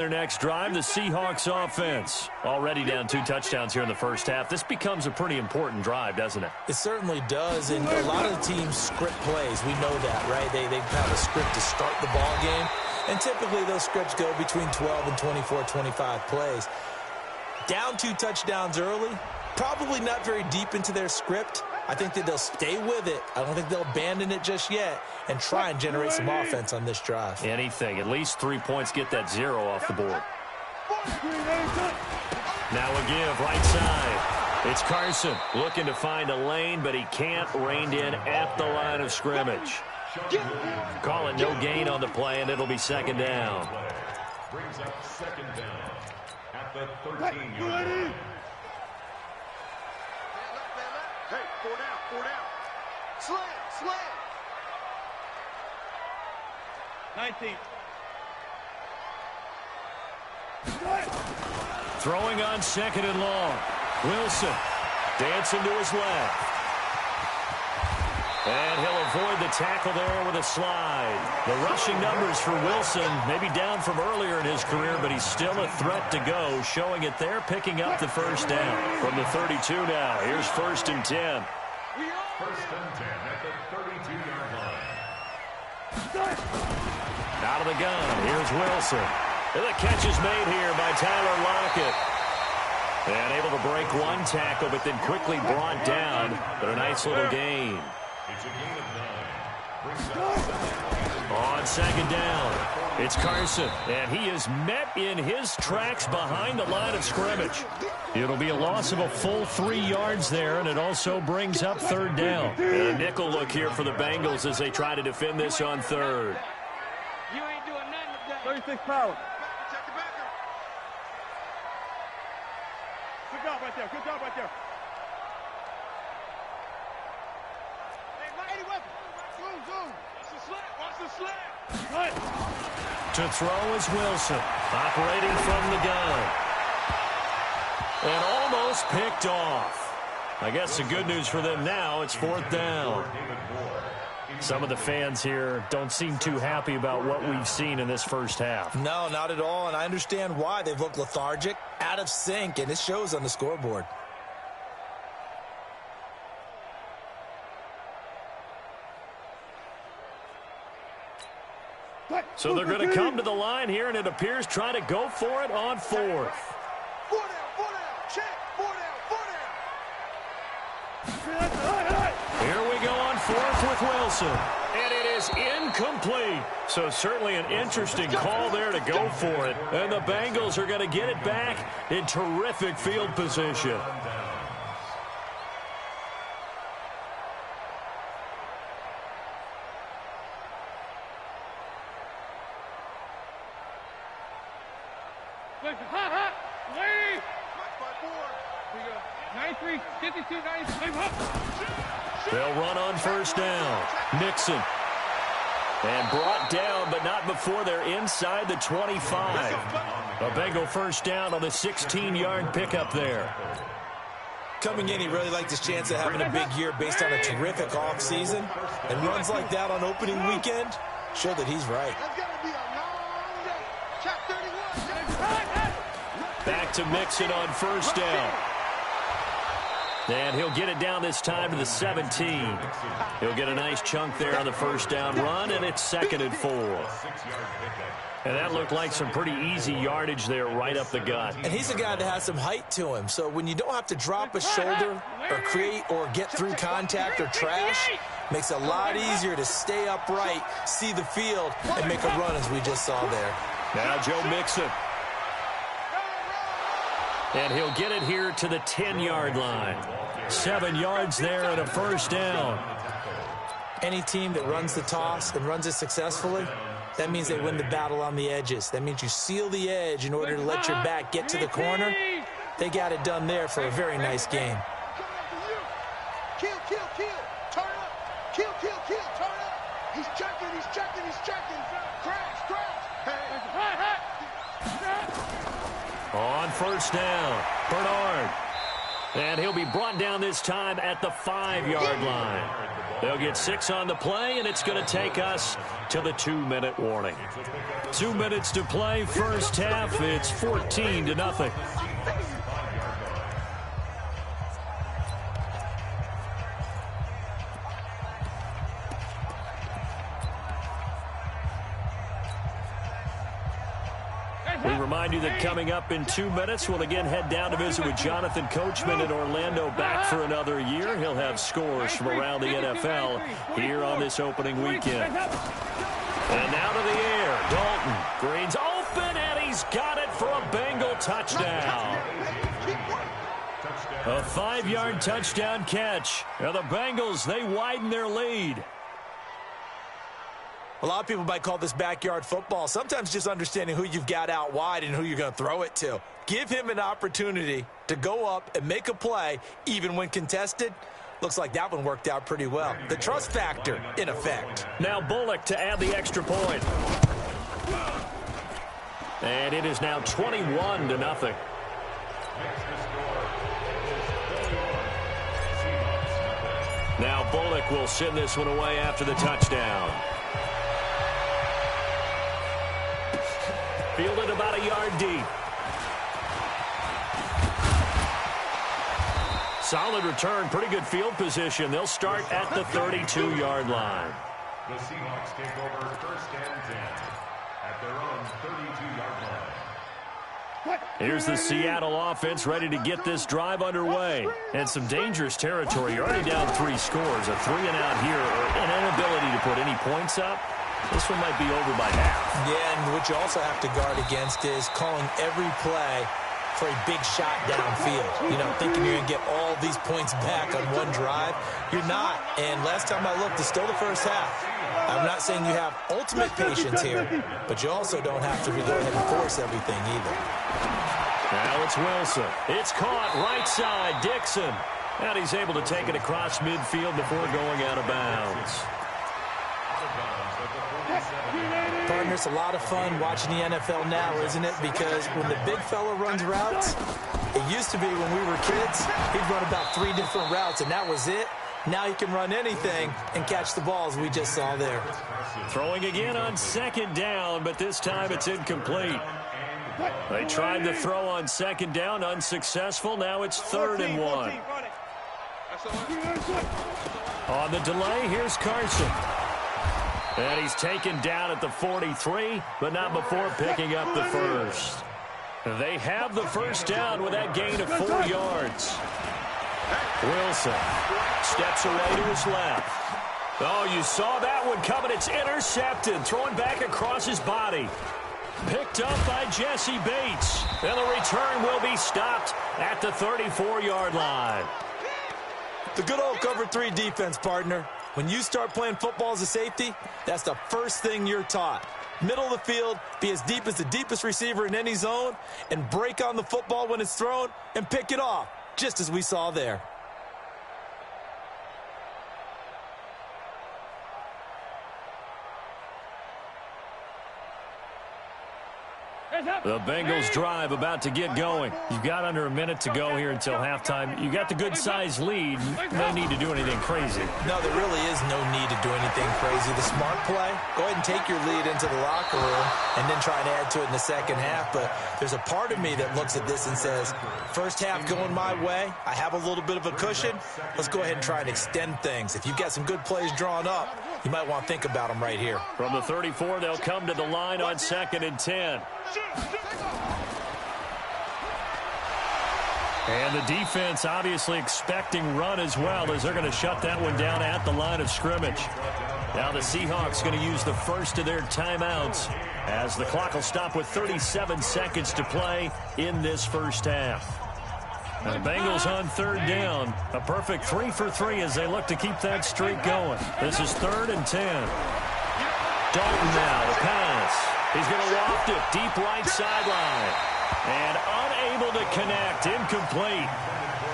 Their next drive, the Seahawks offense. Already down 2 touchdowns here in the first half. This becomes a pretty important drive, doesn't it? It certainly does, and a lot of the teams script plays. We know that, right? They have a script to start the ball game, and typically those scripts go between 12 and 24, 25 plays. Down 2 touchdowns early, probably not very deep into their script. I think that they'll stay with it. I don't think they'll abandon it just yet and try and generate some offense on this drive. Anything. At least 3 points, get that 0 off the board. Now a give, right side. It's Carson looking to find a lane, but he can't. Reined in at the line of scrimmage. Call it no gain on the play, and it'll be second down. Brings up second down at the 13-yard line. Hey, 4 down. Slam. 19. Throwing on second and long. Wilson dancing to his left. And he'll avoid the tackle there with a slide. The rushing numbers for Wilson, maybe down from earlier in his career, but he's still a threat to go, showing it there, picking up the first down. From the 32 now, here's 1st and 10. First and 10 at the 32-yard line. Out of the gun, here's Wilson. And the catch is made here by Tyler Lockett. And able to break 1 tackle, but then quickly brought down. But a nice little gain. It's a gain of 9. Brings up second. On second down, it's Carson. And he is met in his tracks behind the line of scrimmage. It'll be a loss of a full 3 yards there, and it also brings up 3rd down. And a nickel look here for the Bengals as they try to defend this on 3rd. You ain't doing nothing today. 36 pounds. Good job right there. Good job right there. To throw is Wilson, operating from the gun. And almost picked off. I guess the good news for them now, it's 4th down. Some of the fans here don't seem too happy about what we've seen in this first half. No, not at all, and I understand why. They've looked lethargic, out of sync, and it shows on the scoreboard. So they're going to come to the line here, and it appears trying to go for it on 4th. 4 down. Check. 4 down. Here we go on 4th with Wilson. And it is incomplete. So certainly an interesting call there to go for it. And the Bengals are going to get it back in terrific field position. They'll run on 1st down. Nixon. And brought down, but not before they're inside the 25. A Bengal 1st down on the 16-yard pickup there. Coming in, he really liked his chance of having a big year based on a terrific offseason. And runs like that on opening weekend show that he's right. Back to Mixon on 1st down. And he'll get it down this time to the 17. He'll get a nice chunk there on the 1st down run, and it's 2nd and 4. And that looked like some pretty easy yardage there right up the gut. And he's a guy that has some height to him, so when you don't have to drop a shoulder or create or get through contact or trash, makes it a lot easier to stay upright, see the field, and make a run as we just saw there. Now Joe Mixon. And he'll get it here to the 10-yard line. 7 yards there and a 1st down. Any team that runs the toss and runs it successfully, that means they win the battle on the edges. That means you seal the edge in order to let your back get to the corner. They got it done there for a very nice game. Kill. Turn up. Kill. Turn up. He's checking. Crash. On 1st down, Bernard. And he'll be brought down this time at the 5-yard line. They'll get 6 on the play, and it's going to take us to the 2-minute warning. 2 minutes to play, first half. It's 14-0. We remind you that coming up in 2 minutes, we'll again head down to visit with Jonathan Coachman in Orlando, back for another year. He'll have scores from around the NFL here on this opening weekend. And now to the air. Dalton. Green's open, and he's got it for a Bengal touchdown. A 5-yard touchdown catch. Now the Bengals, they widen their lead. A lot of people might call this backyard football. Sometimes just understanding who you've got out wide and who you're going to throw it to. Give him an opportunity to go up and make a play, even when contested. Looks like that one worked out pretty well. The trust factor in effect. Now Bullock to add the extra point. And it is now 21-0. Now Bullock will send this one away after the touchdown. Fielded about a yard deep. Solid return, pretty good field position. They'll start at the 32-yard line. The Seahawks take over 1st and 10 at their own 32-yard line. Here's the Seattle offense ready to get this drive underway. And some dangerous territory. You're already down 3 scores. A 3-and-out here, or an inability to put any points up. This one might be over by half. Yeah, and what you also have to guard against is calling every play for a big shot downfield. You know, thinking you're going to get all these points back on one drive. You're not. And last time I looked, it's still the first half. I'm not saying you have ultimate patience here, but you also don't have to go ahead and force everything either. Now it's Wilson. It's caught right side. Dixon. And he's able to take it across midfield before going out of bounds. Partner, it's a lot of fun watching the NFL now, isn't it? Because when the big fella runs routes, it used to be when we were kids, he'd run about 3 different routes, and that was it. Now he can run anything and catch the balls we just saw there. Throwing again on 2nd down, but this time it's incomplete. They tried to throw on 2nd down, unsuccessful. Now it's 3rd and 1. On the delay, here's Carson. And he's taken down at the 43, but not before picking up the first. They have the first down with that gain of 4 yards. Wilson steps away to his left. Oh, you saw that one coming. It's intercepted. Throwing back across his body. Picked up by Jesse Bates. And the return will be stopped at the 34-yard line. The good old cover 3 defense, partner. When you start playing football as a safety, that's the first thing you're taught. Middle of the field, be as deep as the deepest receiver in any zone, and break on the football when it's thrown and pick it off, just as we saw there. The Bengals drive about to get going. You've got under a minute to go here until halftime. You got the good-sized lead. No need to do anything crazy. No, there really is no need to do anything crazy. The smart play, go ahead and take your lead into the locker room and then try and add to it in the second half. But there's a part of me that looks at this and says, first half going my way, I have a little bit of a cushion. Let's go ahead and try and extend things. If you've got some good plays drawn up, you might want to think about them right here. From the 34, they'll come to the line on 2nd and 10. And the defense obviously expecting run as well, as they're going to shut that one down at the line of scrimmage. Now the Seahawks going to use the first of their timeouts as the clock will stop with 37 seconds to play in this first half. And the Bengals on 3rd down. A perfect 3 for 3 as they look to keep that streak going. This is 3rd and 10. Dalton now to pass. He's going to loft it deep right sideline. And unable to connect. Incomplete.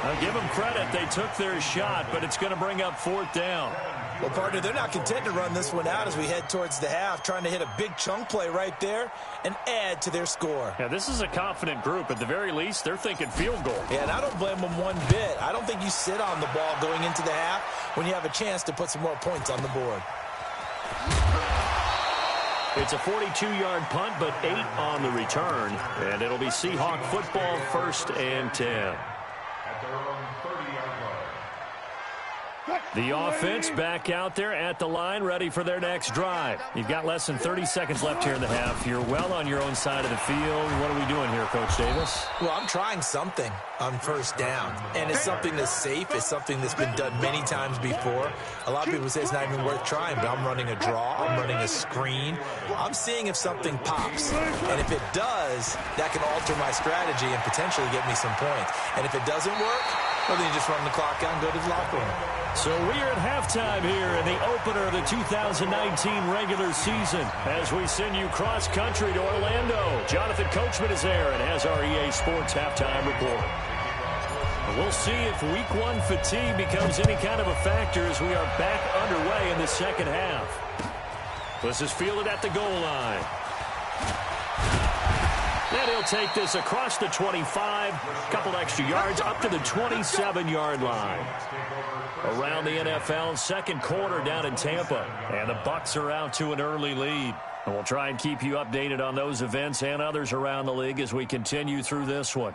I'll give them credit. They took their shot, but it's going to bring up 4th down. Well, partner, they're not content to run this one out as we head towards the half, trying to hit a big chunk play right there and add to their score. Yeah, this is a confident group. At the very least, they're thinking field goal. Yeah, and I don't blame them one bit. I don't think you sit on the ball going into the half when you have a chance to put some more points on the board. It's a 42-yard punt, but 8 on the return. And it'll be Seahawk football, 1st and 10. At their own 30-yard line. The offense back out there at the line, ready for their next drive. You've got less than 30 seconds left here in the half. You're well on your own side of the field. What are we doing here, Coach Davis? Well, I'm trying something on first down, and it's something that's safe. It's something that's been done many times before. A lot of people say it's not even worth trying, but I'm running a draw. I'm running a screen. I'm seeing if something pops, and if it does, that can alter my strategy and potentially get me some points. And if it doesn't work, well, then you just run the clock out and go to the locker room. So we are at halftime here in the opener of the 2019 regular season as we send you cross-country to Orlando. Jonathan Coachman is there and has our EA Sports halftime report. We'll see if Week 1 fatigue becomes any kind of a factor as we are back underway in the second half. This is fielded at the goal line. And he'll take this across the 25, couple extra yards up to the 27-yard line. Around the NFL, second quarter down in Tampa, and the Bucs are out to an early lead. And we'll try and keep you updated on those events and others around the league as we continue through this one.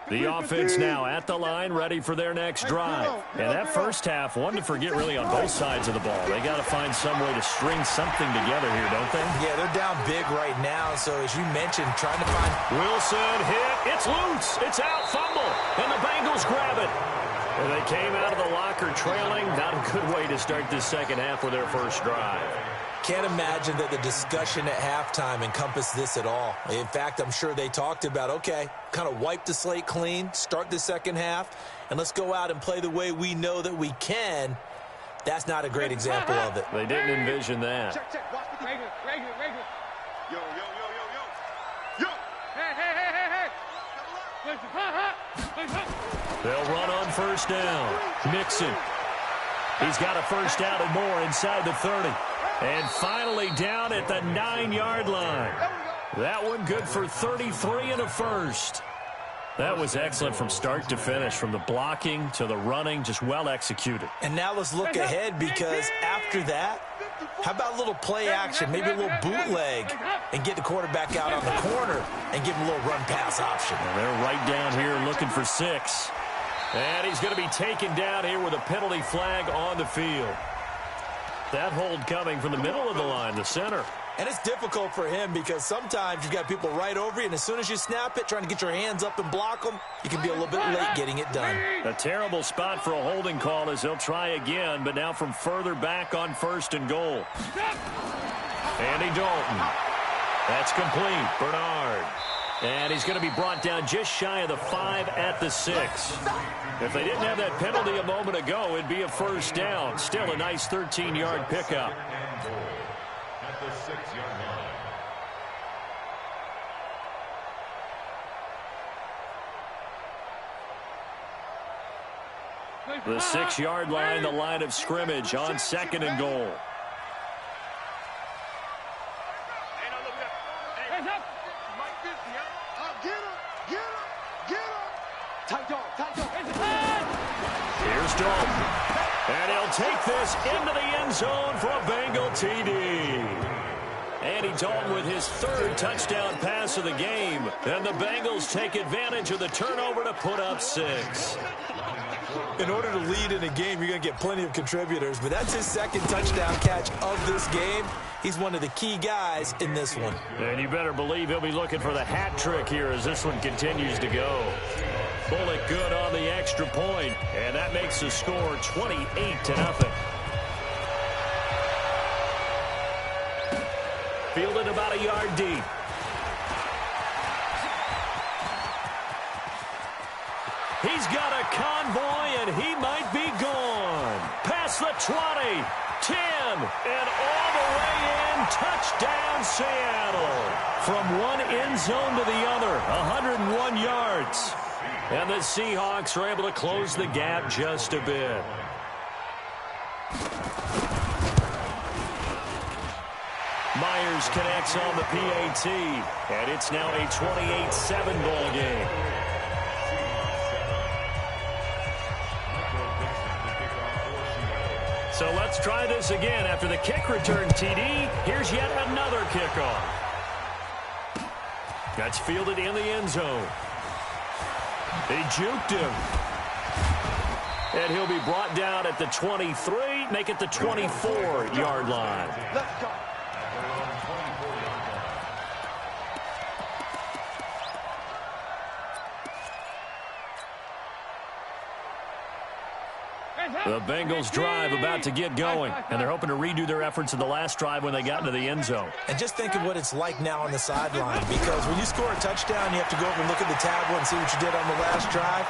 The offense now at the line, ready for their next drive. And that first half, one to forget really on both sides of the ball. They got to find some way to string something together here, don't they? Yeah, they're down big right now, so as you mentioned, trying to find... Wilson hit. It's loose. It's out. Fumble. And the Bengals grab it. And they came out of the locker trailing. Not a good way to start this second half with their first drive. Can't imagine that the discussion at halftime encompassed this at all. In fact, I'm sure they talked about, okay, kind of wipe the slate clean, start the second half, and let's go out and play the way we know that we can. That's not a great example of it. They didn't envision that. Check, check. Watch the regular. Yo, yo, yo, yo, yo. Yo. Hey. They'll run on first down. Mixon. He's got a first down and more inside the 30. And finally down at the 9-yard line. That one good for 33 and a first. That was excellent from start to finish, from the blocking to the running, just well executed. And now let's look ahead, because after that, how about a little play action, maybe a little bootleg, and get the quarterback out on the corner and give him a little run-pass option. And they're right down here looking for 6. And he's going to be taken down here with a penalty flag on the field. That hold coming from the middle of the line, the center. And it's difficult for him because sometimes you've got people right over you, and as soon as you snap it, trying to get your hands up and block them, you can be a little bit late getting it done. A terrible spot for a holding call as they'll try again, but now from further back on 1st and goal. Andy Dalton. That's complete. Bernard. And he's going to be brought down just shy of the 5 at the 6. If they didn't have that penalty a moment ago, it'd be a first down. Still a nice 13-yard pickup. At the 6-yard line. The 6-yard line, the line of scrimmage on 2nd and goal. Here's Dalton. And he'll take this into the end zone for a Bengal TD. Andy Dalton with his 3rd touchdown pass of the game. And the Bengals take advantage of the turnover to put up 6. In order to lead in a game, you're going to get plenty of contributors, but that's his 2nd touchdown catch of this game. He's one of the key guys in this one. And you better believe he'll be looking for the hat trick here as this one continues to go. Bullock good on the extra point, and that makes the score 28-0. Fielded about a yard deep. He's got a convoy, and he might be gone. Past the 20, 10, and all the way in. Touchdown, Seattle. From one end zone to the other, 101 yards. And the Seahawks are able to close the gap just a bit. Myers connects on the PAT, and it's now a 28-7 ball game. So let's try this again. After the kick return TD, here's yet another kickoff. That's fielded in the end zone. He juked him. And he'll be brought down at the 23, make it the 24-yard line. Let's go. The Bengals drive about to get going, and they're hoping to redo their efforts in the last drive when they got into the end zone. And just think of what it's like now on the sideline, because when you score a touchdown, you have to go over and look at the tablet and see what you did on the last drive.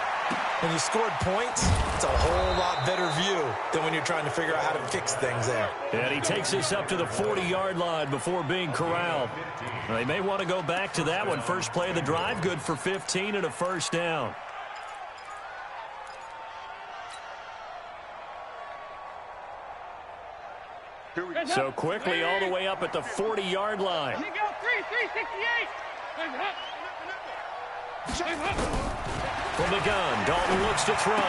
When you scored points, it's a whole lot better view than when you're trying to figure out how to fix things there. And he takes us up to the 40-yard line before being corralled. They may want to go back to that one. First play of the drive, good for 15 and a first down. So quickly all the way up at the 40-yard line. Kick out 368. From the gun, Dalton looks to throw.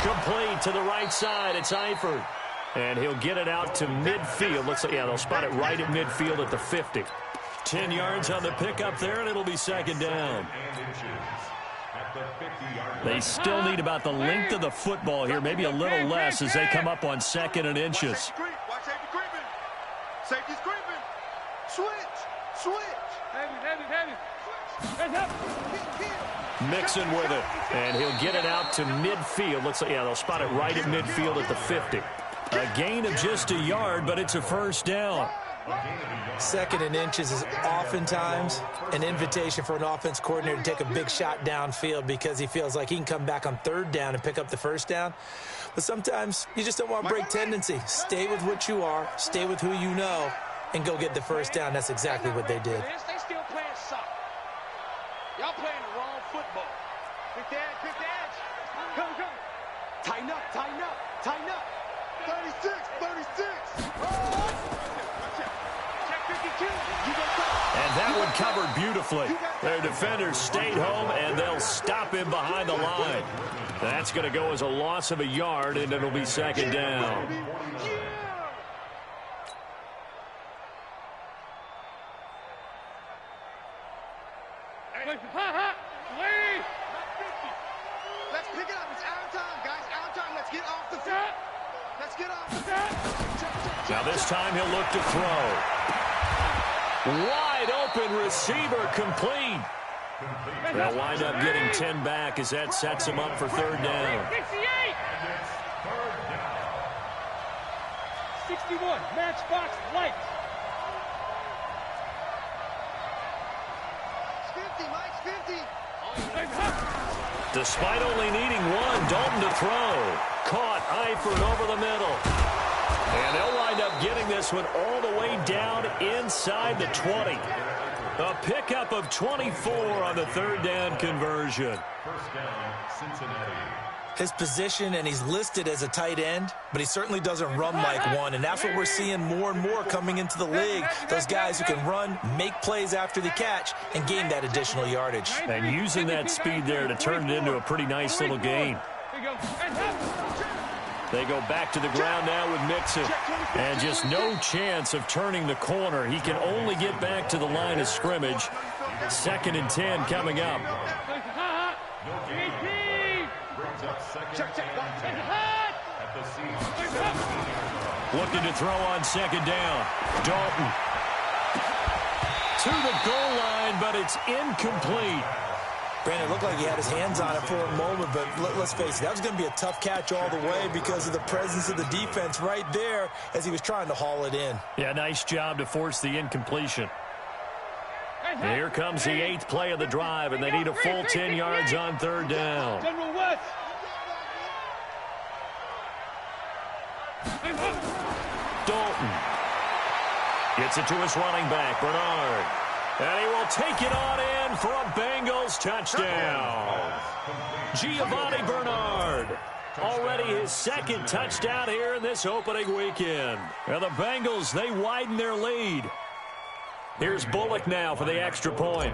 Complete to the right side. It's Eifert. And he'll get it out to midfield. Looks like, yeah, they'll spot it right at midfield at the 50. 10 yards on the pickup there, and it'll be second down. They still need about the length of the football here, maybe a little less as they come up on second and inches. Watch safety creeping. Safety's creeping. Switch. Heavy. Hands up. Mixon with it, and he'll get it out to midfield. Looks like, yeah, they'll spot it right at midfield at the 50. A gain of just a yard, but it's a first down. Second and inches is oftentimes an invitation for an offense coordinator to take a big shot downfield because he feels like he can come back on third down and pick up the first down. But sometimes you just don't want to break tendency. Stay with what you are, stay with who you know, and go get the first down. That's exactly what they did. They still playing soccer. Y'all playing the wrong football. Quick edge. Come. Tighten up. 36. And that one covered beautifully. Their defenders stayed home, and they'll stop him behind the line. That's going to go as a loss of a yard, and it'll be second down. Let's pick it up. It's our time, guys. Our time. Let's get off the field. Now this time he'll look to throw. Wide open receiver complete. They'll wind up getting 10 back as that sets him up for third down. 61, matchbox light. Mike's 50. Despite only needing one, Dalton to throw. Caught Eifert over the middle. And they'll wind up getting this one all the way down inside the 20. A pickup of 24 on the third down conversion. First down, Cincinnati. His position, and he's listed as a tight end, but he certainly doesn't run like one, and that's what we're seeing more and more coming into the league. Those guys who can run, make plays after the catch, and gain that additional yardage. And using that speed there to turn it into a pretty nice little gain. They go back to the ground now with Mixon. And just no chance of turning the corner. He can only get back to the line of scrimmage. Second and 10 coming up. Looking to throw on second down. Dalton to the goal line, but it's incomplete. Brandon, it looked like he had his hands on it for a moment, but let's face it, that was going to be a tough catch all the way because of the presence of the defense right there as he was trying to haul it in. Yeah, nice job to force the incompletion. And here comes the 8th play of the drive, and they need a full 10 yards on third down. General West. Dalton gets it to his running back, Bernard. And he will take it on in for a Bengals touchdown. Giovanni Bernard. Already his second touchdown here in this opening weekend. And the Bengals, they widen their lead. Here's Bullock now for the extra point.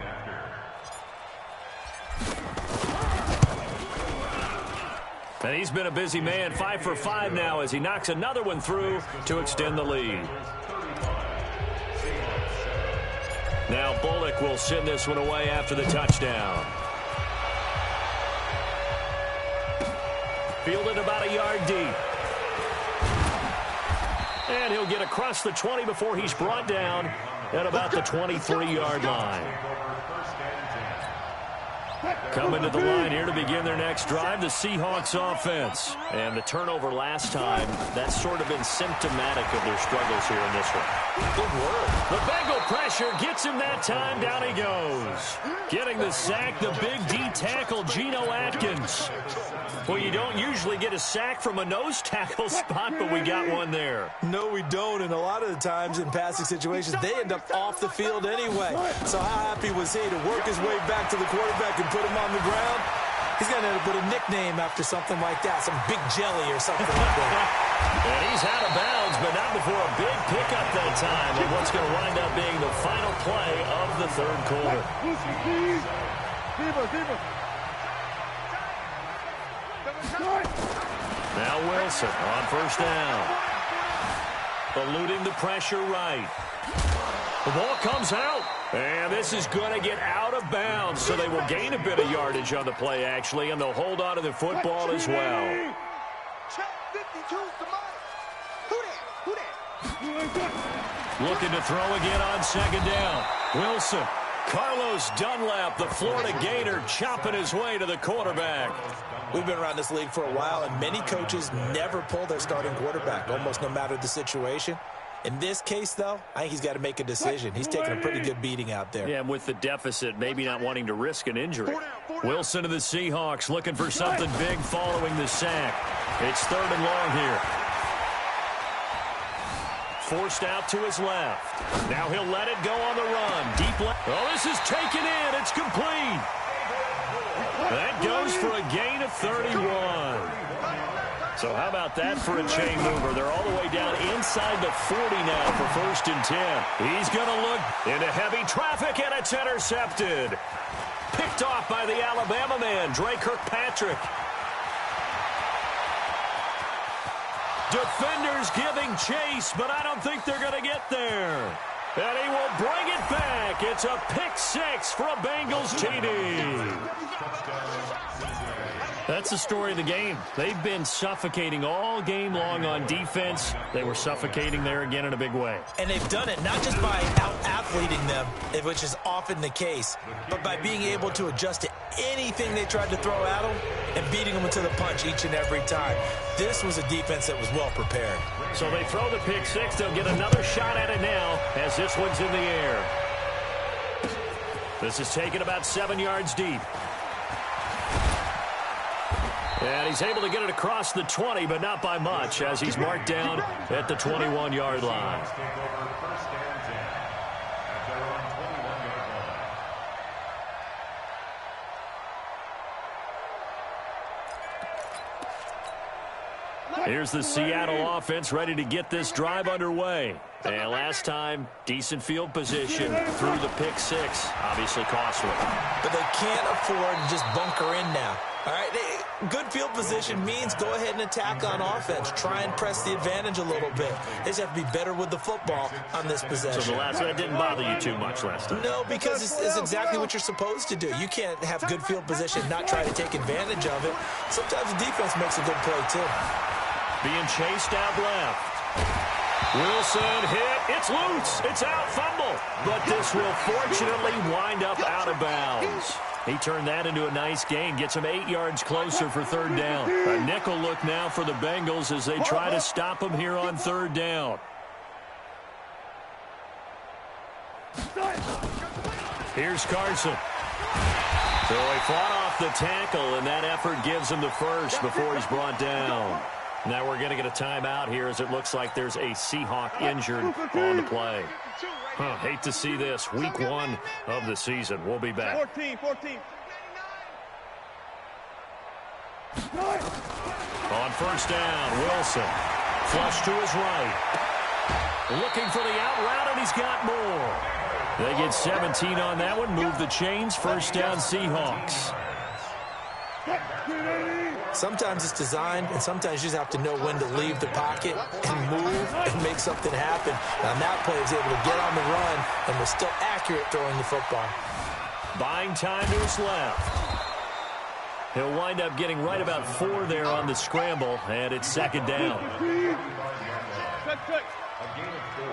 And he's been a busy man, 5 for 5 now as he knocks another one through to extend the lead. Now Bullock will send this one away after the touchdown. Fielded about a yard deep. And he'll get across the 20 before he's brought down at about the 23-yard line. Coming to the line here to begin their next drive, the Seahawks offense. And the turnover last time, that's sort of been symptomatic of their struggles here in this one. Good work. The Bengal pressure gets him that time. Down he goes. Getting the sack, the big D tackle, Geno Atkins. Well, you don't usually get a sack from a nose tackle spot, but we got one there. No, we don't, and a lot of the times in passing situations, they end up off the field anyway. So how happy was he to work his way back to the quarterback and put him on the ground? He's going to end up with a nickname after something like that, some big jelly or something like that. And he's out of bounds, but not before a big pickup that time, and what's going to wind up being the final play of the third quarter. Now Wilson on first down. Eluding the pressure right. The ball comes out. And this is going to get out of bounds, so they will gain a bit of yardage on the play, actually, and they'll hold on to the football as well. Looking to throw again on second down. Wilson. Carlos Dunlap, the Florida Gator, chopping his way to the quarterback. We've been around this league for a while, and many coaches never pull their starting quarterback, almost no matter the situation. In this case, though, I think he's got to make a decision. He's taking a pretty good beating out there. Yeah, and with the deficit, maybe not wanting to risk an injury. Wilson to the Seahawks, looking for something big following the sack. It's 3rd and long here. Forced out to his left. Now he'll let it go on the run. Deep left. Oh, this is taken in. It's complete. That goes for a gain of 31. So how about that for a chain mover? They're all the way down inside the 40 now for 1st and 10. He's going to look into heavy traffic, and it's intercepted. Picked off by the Alabama man, Dre Kirkpatrick. Defenders giving chase, but I don't think they're going to get there. And he will bring it back. It's a pick 6 for a Bengals TD. That's the story of the game. They've been suffocating all game long on defense. They were suffocating there again in a big way. And they've done it not just by out-athleting them, which is often the case, but by being able to adjust to anything they tried to throw at them and beating them to the punch each and every time. This was a defense that was well prepared. So they throw the pick 6. They'll get another shot at it now as this one's in the air. This is taken about 7 yards deep. And he's able to get it across the 20, but not by much, as he's marked down at the 21-yard line. Here's the Seattle offense ready to get this drive underway. And last time, decent field position through the pick 6. Obviously costly. But they can't afford to just bunker in now. All right, good field position means go ahead and attack on offense. Try and press the advantage a little bit. They just have to be better with the football on this possession. So that didn't bother you too much last time? No, because it's exactly what you're supposed to do. You can't have good field position and not try to take advantage of it. Sometimes the defense makes a good play, too. Being chased out left. Wilson hit. It's loose. It's out. Fumble. But this will fortunately wind up out of bounds. He turned that into a nice gain. Gets him 8 yards closer for 3rd down. A nickel look now for the Bengals as they try to stop him here on 3rd down. Here's Carson. So he fought off the tackle, and that effort gives him the first before he's brought down. Now we're going to get a timeout here as it looks like there's a Seahawk injured on the play. Hate to see this. Week 1 of the season. We'll be back. 14. On first down, Wilson. Flush to his right. Looking for the out route, and he's got more. They get 17 on that one. Move the chains. First down, Seahawks. Sometimes it's designed, and sometimes you just have to know when to leave the pocket and move and make something happen. And on that play, he's able to get on the run and was still accurate throwing the football. Buying time to his left. He'll wind up getting right about 4 there on the scramble, and it's second down. A gain of 4.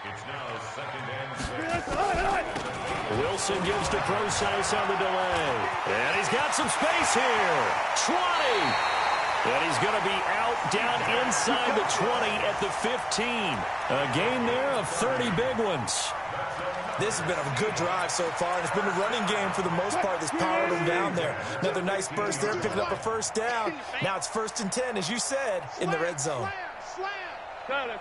It's now second and 6. Wilson gives to Procise on the delay. And he's got some space here. 20. And he's going to be out down inside the 20 at the 15. A gain there of 30 big ones. This has been a good drive so far, and it's been a running game for the most part that's powered them down there. Another nice burst there, picking up a first down. Now it's 1st and 10, as you said, in the red zone. Turn it.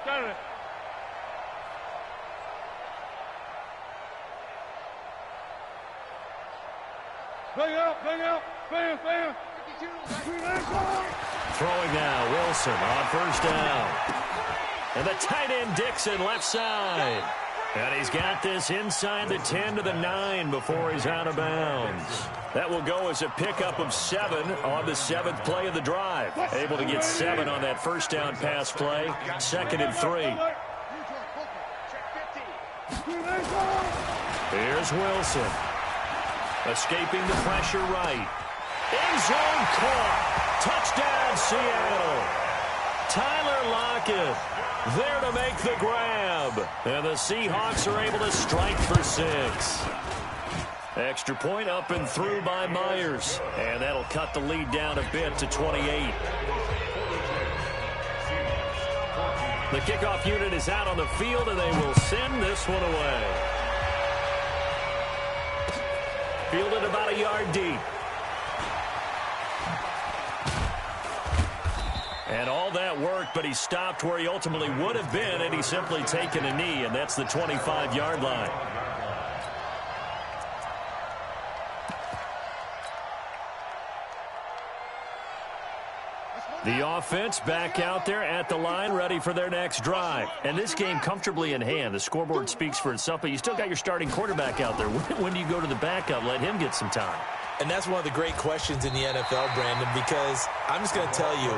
Bring out. Bam. Throwing now, Wilson on first down. And the tight end Dixon left side. And he's got this inside the 10 to the 9 before he's out of bounds. That will go as a pickup of 7 on the 7th play of the drive. Able to get 7 on that first down pass play. 2nd and 3. Here's Wilson. Escaping the pressure right. End zone caught. Touchdown, Seattle. Tyler Lockett there to make the grab. And the Seahawks are able to strike for 6. Extra point up and through by Myers. And that'll cut the lead down a bit to 28. The kickoff unit is out on the field, and they will send this one away. Fielded about a yard deep. And all that worked, but he stopped where he ultimately would have been, and he's simply taken a knee, and that's the 25-yard line. The offense back out there at the line, ready for their next drive. And this game comfortably in hand. The scoreboard speaks for itself, but you still got your starting quarterback out there. When do you go to the backup, let him get some time? And that's one of the great questions in the NFL, Brandon, because I'm just going to tell you,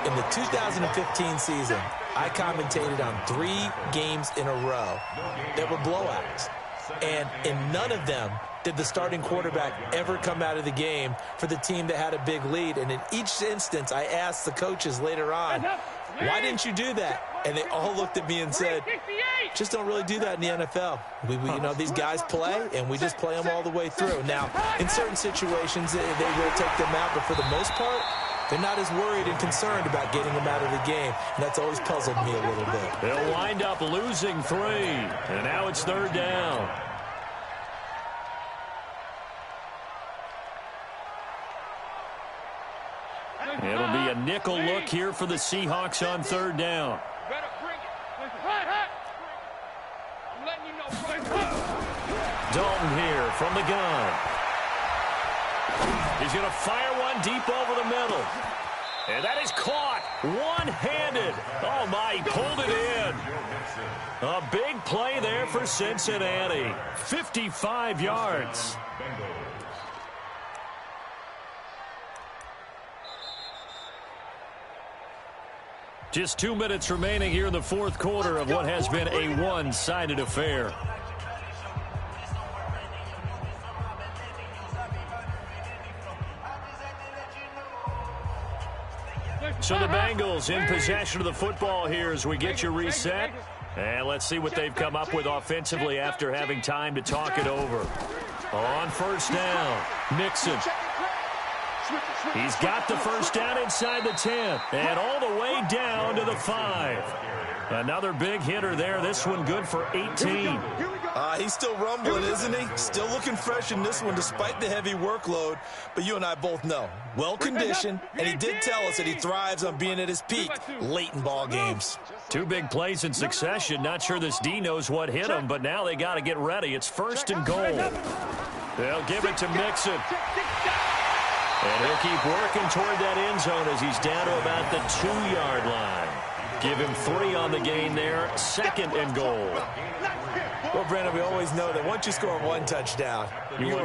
in the 2015 season, I commentated on 3 games in a row that were blowouts. And in none of them did the starting quarterback ever come out of the game for the team that had a big lead. And in each instance, I asked the coaches later on, why didn't you do that? And they all looked at me and said, just don't really do that in the NFL. We you know, these guys play, and we just play them all the way through. Now, in certain situations, they will take them out, but for the most part, they're not as worried and concerned about getting them out of the game, and that's always puzzled me a little bit. They'll wind up losing 3, and now it's 3rd down. It'll be a nickel look here for the Seahawks on 3rd down. Better bring it. I'm letting you know. Dalton here from the gun. He's going to fire one deep over the middle. And that is caught one-handed. Oh, my, he pulled it in. A big play there for Cincinnati. 55 yards. Just 2 minutes remaining here in the 4th quarter of what has been a one-sided affair. So the Bengals in possession of the football here as we get you reset. And let's see what they've come up with offensively after having time to talk it over. On first down, Nixon. He's got the first down inside the 10 and all the way down to the 5. Another big hitter there. This one good for 18. Here we go. He's still rumbling, isn't he? Still looking fresh in this one despite the heavy workload. But you and I both know, well-conditioned, and he did tell us that he thrives on being at his peak late in ball games. 2 big plays in succession. Not sure this D knows what hit him, but now they got to get ready. It's 1st and goal. They'll give it to Mixon. And he'll keep working toward that end zone as he's down to about the 2-yard line. Give him 3 on the gain there. 2nd and goal. Well, Brandon, we always know that once you score 1 touchdown, you're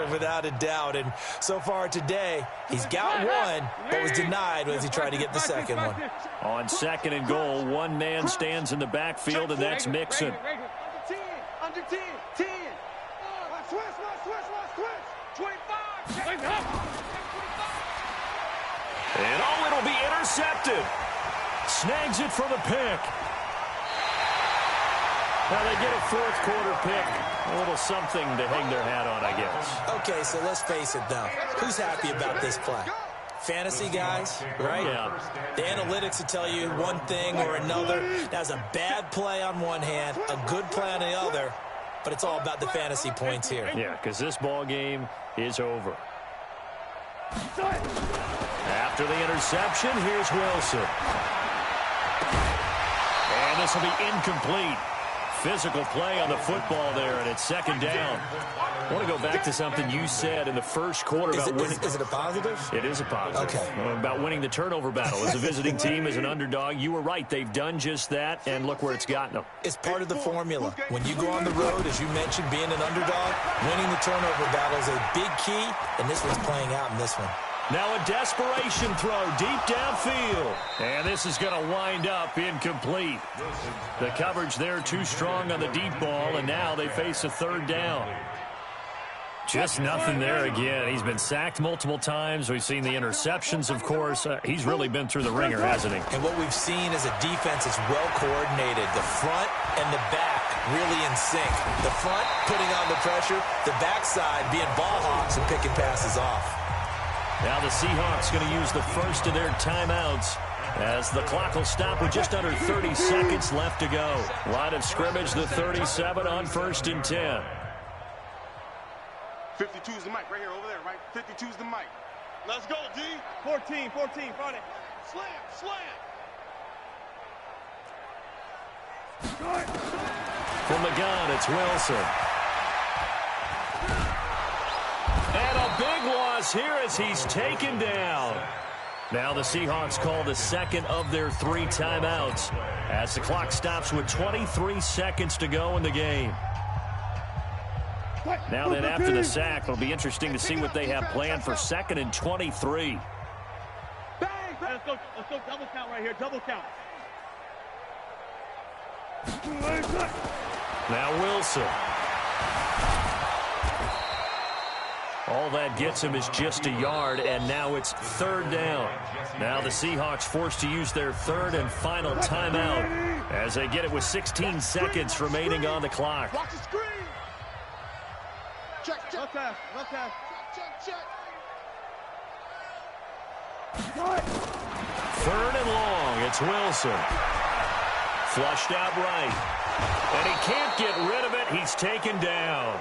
without a doubt. And so far today, he's got 1, but was denied as he tried to get the 2nd one. On 2nd and goal, 1 man stands in the backfield, and that's Mixon. Under 10. 10. Switch. 25. And it'll be intercepted. Snags it for the pick. Now they get a 4th quarter pick. A little something to hang their hat on, I guess. Okay, so let's face it now. Who's happy about this play? Fantasy guys, right? Yeah. The analytics will tell you one thing or another. That's a bad play on one hand, a good play on the other, but it's all about the fantasy points here. Yeah, because this ball game is over. After the interception, here's Wilson. And this will be incomplete. Physical play on the football there, and it's 2nd down. I want to go back to something you said in the 1st quarter about winning. Is it a positive? It is a positive. Okay. About winning the turnover battle. As a visiting team, as an underdog, you were right. They've done just that, and look where it's gotten them. It's part of the formula. When you go on the road, as you mentioned, being an underdog, winning the turnover battle is a big key, and this one's playing out in this one. Now a desperation throw deep downfield. And this is going to wind up incomplete. The coverage there too strong on the deep ball, and now they face a 3rd down. Just nothing there again. He's been sacked multiple times. We've seen the interceptions, of course. He's really been through the ringer, hasn't he? And what we've seen is a defense that's well coordinated. The front and the back really in sync. The front putting on the pressure, the backside being ball hawks and picking passes off. Now the Seahawks going to use the first of their timeouts as the clock will stop with just under 30 seconds left to go. Line of scrimmage, the 37 on 1st and 10. 52's the mic right here over there, right? 52's the mic. Let's go, D. 14, Friday. Slam. From the gun, it's Wilson. And a big loss here as he's taken down. Now the Seahawks call the 2nd of their 3 timeouts as the clock stops with 23 seconds to go in the game. Now then, after the sack, it'll be interesting to see what they have planned for 2nd and 23. Bang! Let's go double count right here, double count. Now Wilson. All that gets him is just a yard, and now it's 3rd down. Now the Seahawks forced to use their 3rd and final timeout as they get it with 16 seconds remaining on the clock. Watch the screen. Check. No pass. Check. 3rd and long, it's Wilson. Flushed out right. And he can't get rid of it. He's taken down.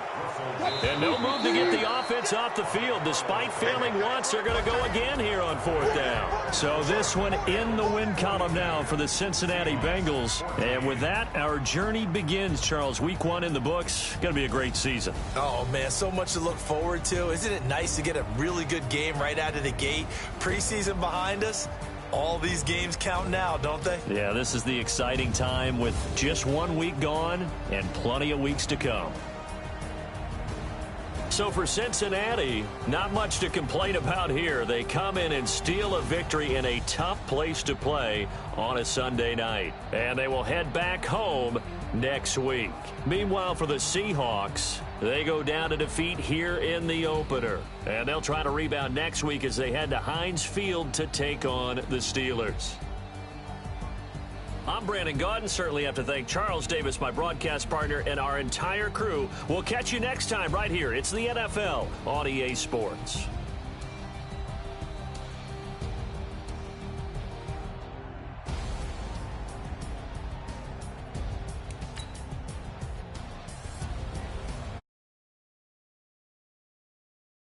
And no move to get the offense off the field. Despite failing once, they're going to go again here on 4th down. So this one in the win column now for the Cincinnati Bengals. And with that, our journey begins, Charles. Week 1 in the books. Going to be a great season. Oh, man, so much to look forward to. Isn't it nice to get a really good game right out of the gate? Preseason behind us. All these games count now, don't they? Yeah, this is the exciting time with just 1 week gone and plenty of weeks to come. So for Cincinnati, not much to complain about here. They come in and steal a victory in a tough place to play on a Sunday night. And they will head back home next week. Meanwhile, for the Seahawks, they go down to defeat here in the opener. And they'll try to rebound next week as they head to Heinz Field to take on the Steelers. I'm Brandon Gaudin. Certainly have to thank Charles Davis, my broadcast partner, and our entire crew. We'll catch you next time right here. It's the NFL on EA Sports.